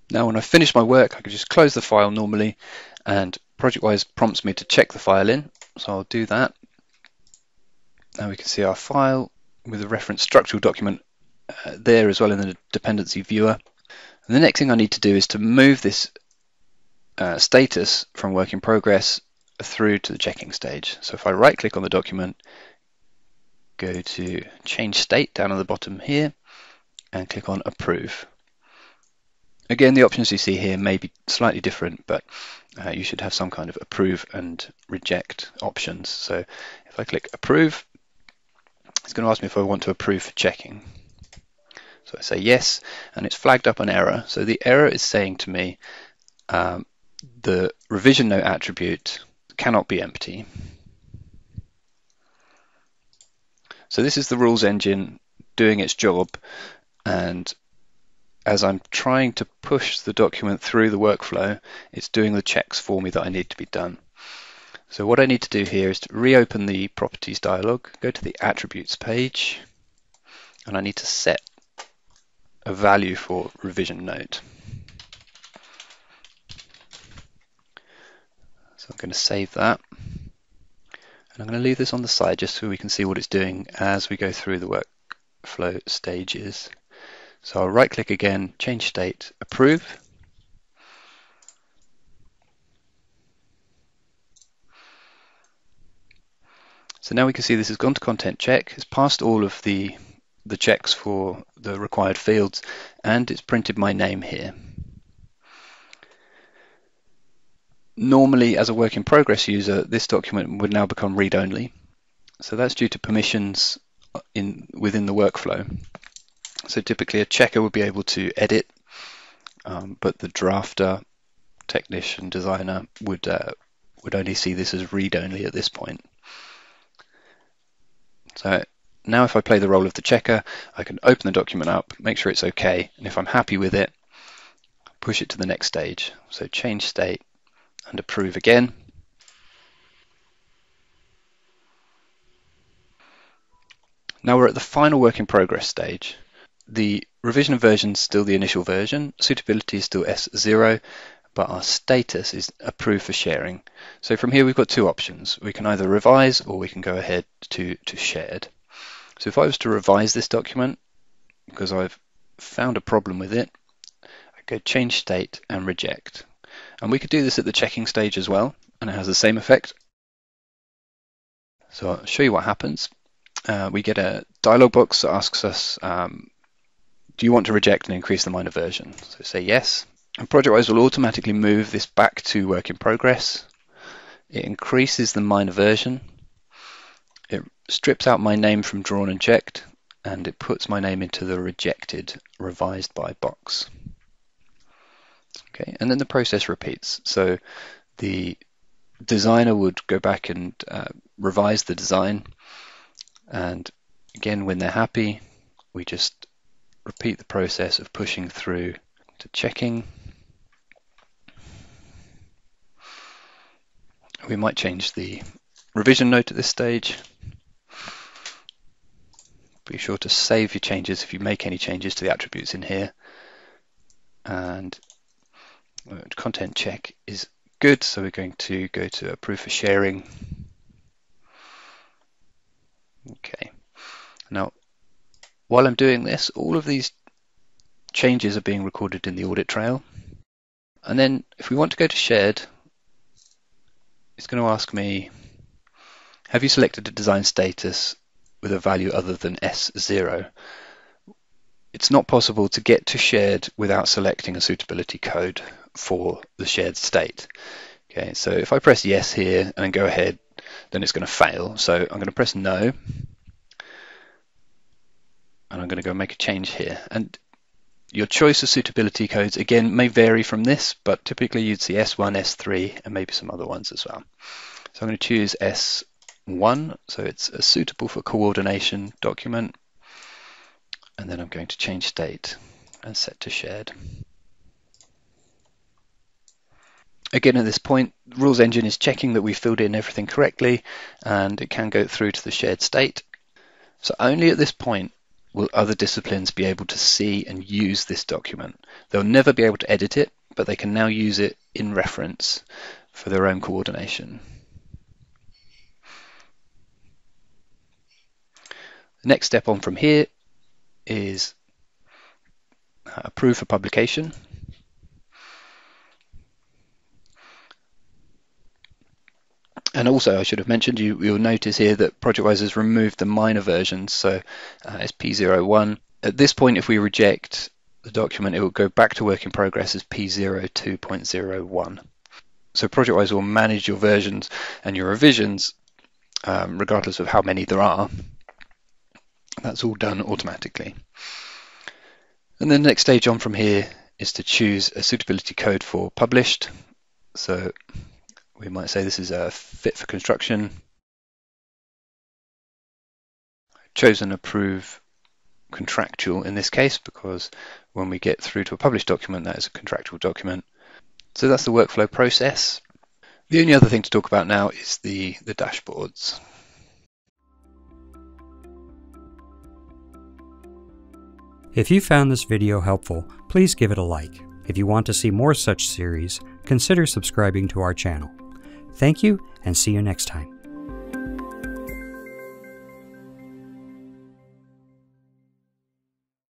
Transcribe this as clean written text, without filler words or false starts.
Now when I finish my work, I can just close the file normally, and ProjectWise prompts me to check the file in, so I'll do that. Now we can see our file with the reference structural document there as well in the dependency viewer. And the next thing I need to do is to move this status from work in progress through to the checking stage. So if I right click on the document, go to change state down on the bottom here and click on approve. Again, the options you see here may be slightly different, but you should have some kind of approve and reject options. So if I click approve, it's going to ask me if I want to approve for checking. So I say yes, and it's flagged up an error. So the error is saying to me the revision note attribute cannot be empty. So this is the rules engine doing its job, and as I'm trying to push the document through the workflow, it's doing the checks for me that I need to be done. So what I need to do here is to reopen the properties dialog, go to the attributes page, and I need to set a value for revision note. So I'm going to save that, and I'm going to leave this on the side just so we can see what it's doing as we go through the workflow stages. So I'll right click again, change state, approve. So now we can see this has gone to content check, it's passed all of the checks for the required fields, and it's printed my name here. Normally, as a work in progress user, this document would now become read-only. So that's due to permissions within the workflow. So typically a checker would be able to edit, but the drafter, technician, designer would only see this as read-only at this point. So now if I play the role of the checker, I can open the document up, make sure it's okay, and if I'm happy with it, push it to the next stage. So change state and approve again. Now we're at the final work in progress stage. The revision version is still the initial version, suitability is still S0, but our status is approved for sharing. So from here we've got two options. We can either revise or we can go ahead to shared. So if I was to revise this document, because I've found a problem with it, I go change state and reject. And we could do this at the checking stage as well, and it has the same effect. So I'll show you what happens. We get a dialog box that asks us, do you want to reject and increase the minor version? So say yes. And ProjectWise will automatically move this back to work in progress. It increases the minor version. It strips out my name from drawn and checked, and it puts my name into the rejected revised by box. Okay, and then the process repeats. So the designer would go back and revise the design, and again, when they're happy, we just repeat the process of pushing through to checking. We might change the revision note at this stage. Be sure to save your changes if you make any changes to the attributes in here. And content check is good, so we're going to go to approve for sharing. Okay. Now, while I'm doing this, all of these changes are being recorded in the audit trail. And then if we want to go to shared, it's going to ask me, have you selected a design status with a value other than S0? It's not possible to get to shared without selecting a suitability code for the shared state. Okay, so if I press yes here and then go ahead, then it's going to fail. So I'm going to press no, and I'm going to go make a change here. And your choice of suitability codes, again, may vary from this, but typically you'd see S1, S3, and maybe some other ones as well. So I'm going to choose S1, so it's a suitable for coordination document. And then I'm going to change state and set to shared. Again, at this point, the rules engine is checking that we filled in everything correctly, and it can go through to the shared state. So only at this point will other disciplines be able to see and use this document. They'll never be able to edit it, but they can now use it in reference for their own coordination. The next step on from here is approve for publication. And also, I should have mentioned, you'll notice here that ProjectWise has removed the minor versions, so it's P01. At this point, if we reject the document, it will go back to work in progress as P02.01. So ProjectWise will manage your versions and your revisions regardless of how many there are. That's all done automatically. And then the next stage on from here is to choose a suitability code for published. So we might say this is a fit for construction. Chosen approve contractual in this case, because when we get through to a published document, that is a contractual document. So that's the workflow process. The only other thing to talk about now is the dashboards. If you found this video helpful, please give it a like. If you want to see more such series, consider subscribing to our channel. Thank you, and see you next time.